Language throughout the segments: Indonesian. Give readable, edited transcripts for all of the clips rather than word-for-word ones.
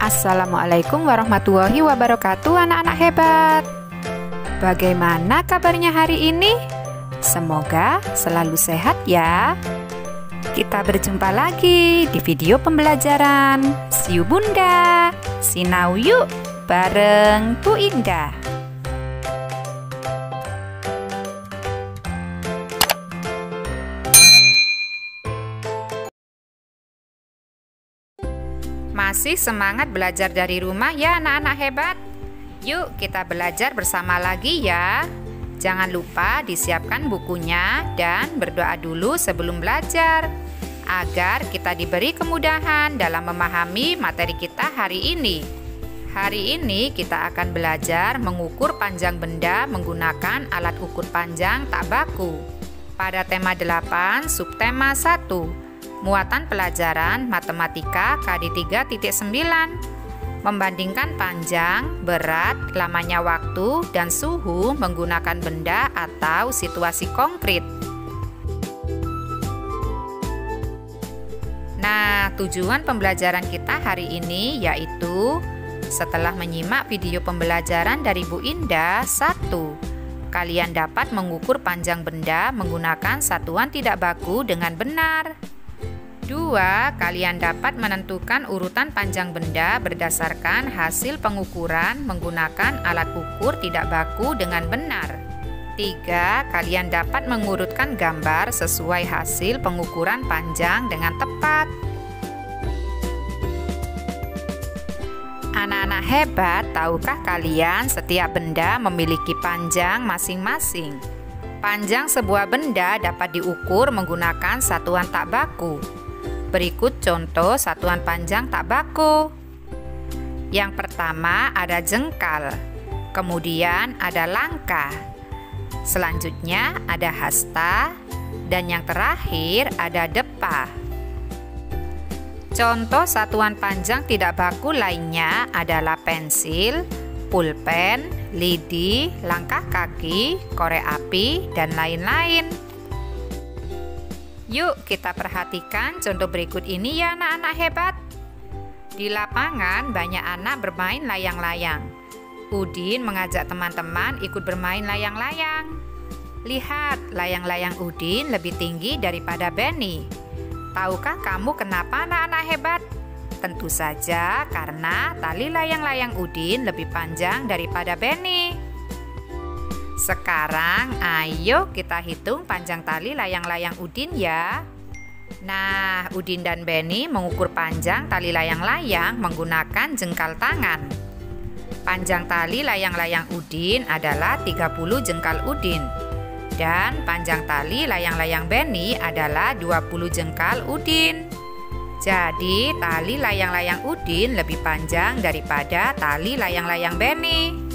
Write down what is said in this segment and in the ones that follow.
Assalamualaikum warahmatullahi wabarakatuh, anak-anak hebat. Bagaimana kabarnya hari ini? Semoga selalu sehat ya. Kita berjumpa lagi di video pembelajaran Siu Bunda, Sinau yuk bareng Bu Indah. Masih semangat belajar dari rumah ya anak-anak hebat? Yuk kita belajar bersama lagi ya. Jangan lupa disiapkan bukunya dan berdoa dulu sebelum belajar agar kita diberi kemudahan dalam memahami materi kita hari ini. Hari ini kita akan belajar mengukur panjang benda menggunakan alat ukur panjang tak baku. Pada tema 8, subtema 1. Muatan pelajaran Matematika KD 3.9. Membandingkan panjang, berat, lamanya waktu, dan suhu menggunakan benda atau situasi konkret. Nah, tujuan pembelajaran kita hari ini yaitu setelah menyimak video pembelajaran dari Bu Indah 1. Kalian dapat mengukur panjang benda menggunakan satuan tidak baku dengan benar. 2. Kalian dapat menentukan urutan panjang benda berdasarkan hasil pengukuran menggunakan alat ukur tidak baku dengan benar. 3. Kalian dapat mengurutkan gambar sesuai hasil pengukuran panjang dengan tepat. Anak-anak hebat, tahukah kalian setiap benda memiliki panjang masing-masing? Panjang sebuah benda dapat diukur menggunakan satuan tak baku. Berikut contoh satuan panjang tak baku. Yang pertama ada jengkal, kemudian ada langkah, selanjutnya ada hasta, dan yang terakhir ada depa. Contoh satuan panjang tidak baku lainnya adalah pensil, pulpen, lidi, langkah kaki, korek api, dan lain-lain. Yuk kita perhatikan contoh berikut ini ya anak-anak hebat. Di lapangan banyak anak bermain layang-layang. Udin mengajak teman-teman ikut bermain layang-layang. Lihat, layang-layang Udin lebih tinggi daripada Benny. Tahukah kamu kenapa anak-anak hebat? Tentu saja karena tali layang-layang Udin lebih panjang daripada Benny. Sekarang ayo kita hitung panjang tali layang-layang Udin ya. Nah, Udin dan Benny mengukur panjang tali layang-layang menggunakan jengkal tangan. Panjang tali layang-layang Udin adalah 30 jengkal Udin. Dan panjang tali layang-layang Benny adalah 20 jengkal Udin. Jadi, tali layang-layang Udin lebih panjang daripada tali layang-layang Benny.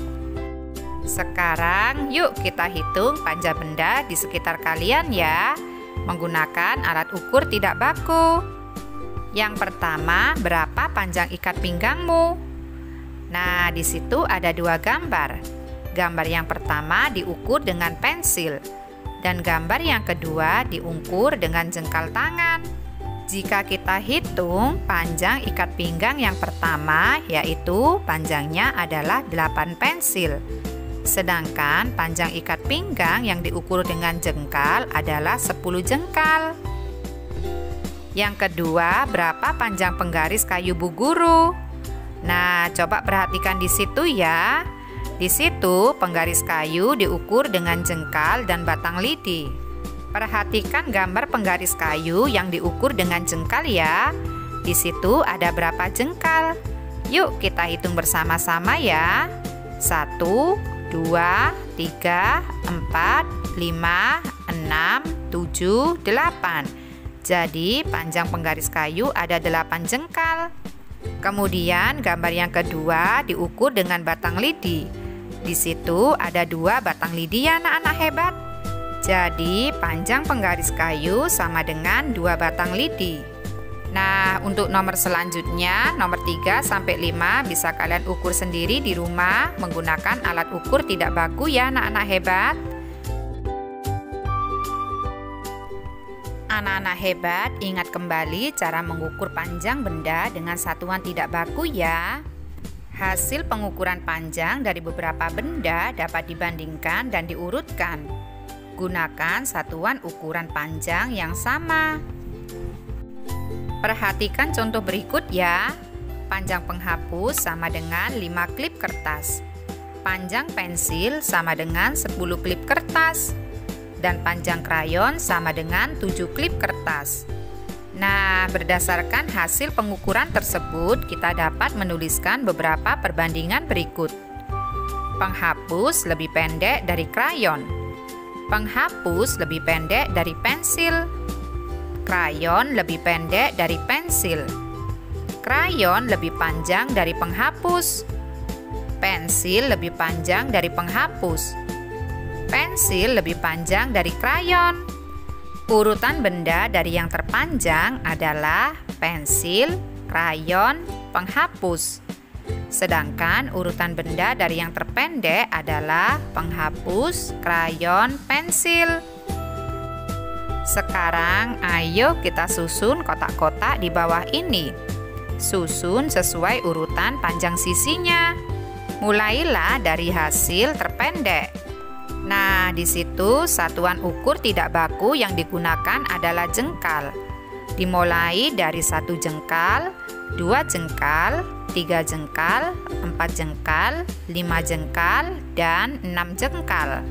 Sekarang yuk kita hitung panjang benda di sekitar kalian ya, menggunakan alat ukur tidak baku. Yang pertama, berapa panjang ikat pinggangmu? Nah, di situ ada dua gambar. Gambar yang pertama diukur dengan pensil, dan gambar yang kedua diukur dengan jengkal tangan. Jika kita hitung panjang ikat pinggang yang pertama, yaitu panjangnya adalah 8 pensil. Sedangkan panjang ikat pinggang yang diukur dengan jengkal adalah 10 jengkal. Yang kedua, berapa panjang penggaris kayu Bu Guru? Nah, coba perhatikan di situ ya. Di situ penggaris kayu diukur dengan jengkal dan batang lidi. Perhatikan gambar penggaris kayu yang diukur dengan jengkal ya. Di situ ada berapa jengkal? Yuk kita hitung bersama-sama ya. 1, 2, 3, 4, 5, 6, 7, 8. Jadi panjang penggaris kayu ada 8 jengkal. Kemudian gambar yang kedua diukur dengan batang lidi. Di situ ada 2 batang lidi ya anak-anak hebat. Jadi panjang penggaris kayu sama dengan 2 batang lidi. Nah, untuk nomor selanjutnya, nomor 3 sampai 5 bisa kalian ukur sendiri di rumah menggunakan alat ukur tidak baku ya anak-anak hebat. Anak-anak hebat, ingat kembali cara mengukur panjang benda dengan satuan tidak baku ya. Hasil pengukuran panjang dari beberapa benda dapat dibandingkan dan diurutkan. Gunakan satuan ukuran panjang yang sama. Perhatikan contoh berikut ya. Panjang penghapus sama dengan 5 klip kertas. Panjang pensil sama dengan 10 klip kertas. Dan panjang krayon sama dengan 7 klip kertas. Nah, berdasarkan hasil pengukuran tersebut, kita dapat menuliskan beberapa perbandingan berikut. Penghapus lebih pendek dari krayon. Penghapus lebih pendek dari pensil. Krayon lebih pendek dari pensil. Krayon lebih panjang dari penghapus. Pensil lebih panjang dari penghapus. Pensil lebih panjang dari krayon. Urutan benda dari yang terpanjang adalah pensil, krayon, penghapus. Sedangkan urutan benda dari yang terpendek adalah penghapus, krayon, pensil. Sekarang ayo kita susun kotak-kotak di bawah ini. Susun sesuai urutan panjang sisinya. Mulailah dari hasil terpendek. Nah, di situ satuan ukur tidak baku yang digunakan adalah jengkal. Dimulai dari 1 jengkal, 2 jengkal, 3 jengkal, 4 jengkal, 5 jengkal, dan 6 jengkal.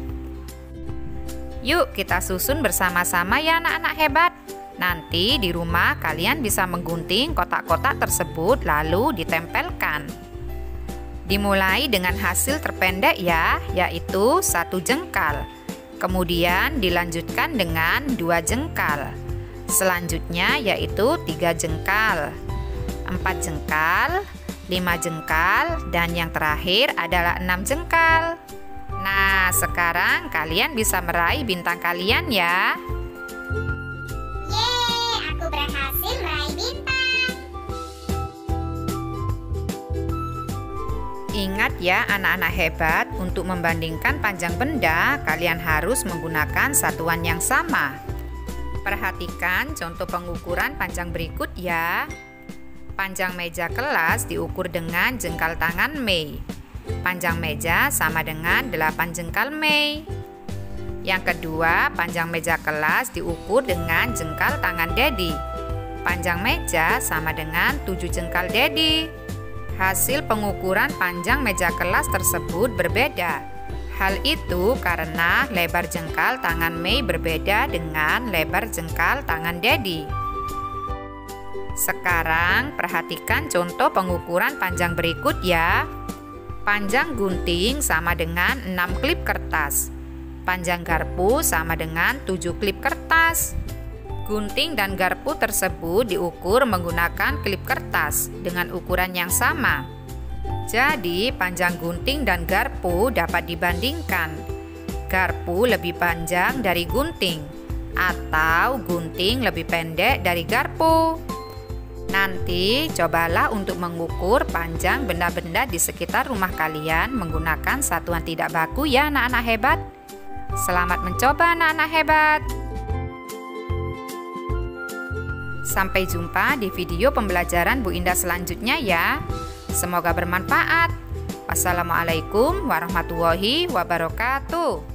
Yuk kita susun bersama-sama ya anak-anak hebat. Nanti di rumah kalian bisa menggunting kotak-kotak tersebut lalu ditempelkan. Dimulai dengan hasil terpendek ya, yaitu 1 jengkal. Kemudian dilanjutkan dengan 2 jengkal. Selanjutnya yaitu 3 jengkal, 4 jengkal, 5 jengkal, dan yang terakhir adalah 6 jengkal. Nah, sekarang kalian bisa meraih bintang kalian ya. Yeay, aku berhasil meraih bintang. Ingat ya anak-anak hebat, untuk membandingkan panjang benda, kalian harus menggunakan satuan yang sama. Perhatikan contoh pengukuran panjang berikut ya. Panjang meja kelas diukur dengan jengkal tangan Mei. Panjang meja sama dengan 8 jengkal Mei. Yang kedua, panjang meja kelas diukur dengan jengkal tangan Dedi. Panjang meja sama dengan 7 jengkal Dedi. Hasil pengukuran panjang meja kelas tersebut berbeda. Hal itu karena lebar jengkal tangan Mei berbeda dengan lebar jengkal tangan Dedi. Sekarang perhatikan contoh pengukuran panjang berikut ya. Panjang gunting sama dengan 6 klip kertas. Panjang garpu sama dengan 7 klip kertas. Gunting dan garpu tersebut diukur menggunakan klip kertas dengan ukuran yang sama. Jadi, panjang gunting dan garpu dapat dibandingkan. Garpu lebih panjang dari gunting, atau gunting lebih pendek dari garpu. Nanti, cobalah untuk mengukur panjang benda-benda di sekitar rumah kalian menggunakan satuan tidak baku ya anak-anak hebat. Selamat mencoba anak-anak hebat. Sampai jumpa di video pembelajaran Bu Indah selanjutnya ya. Semoga bermanfaat. Wassalamualaikum warahmatullahi wabarakatuh.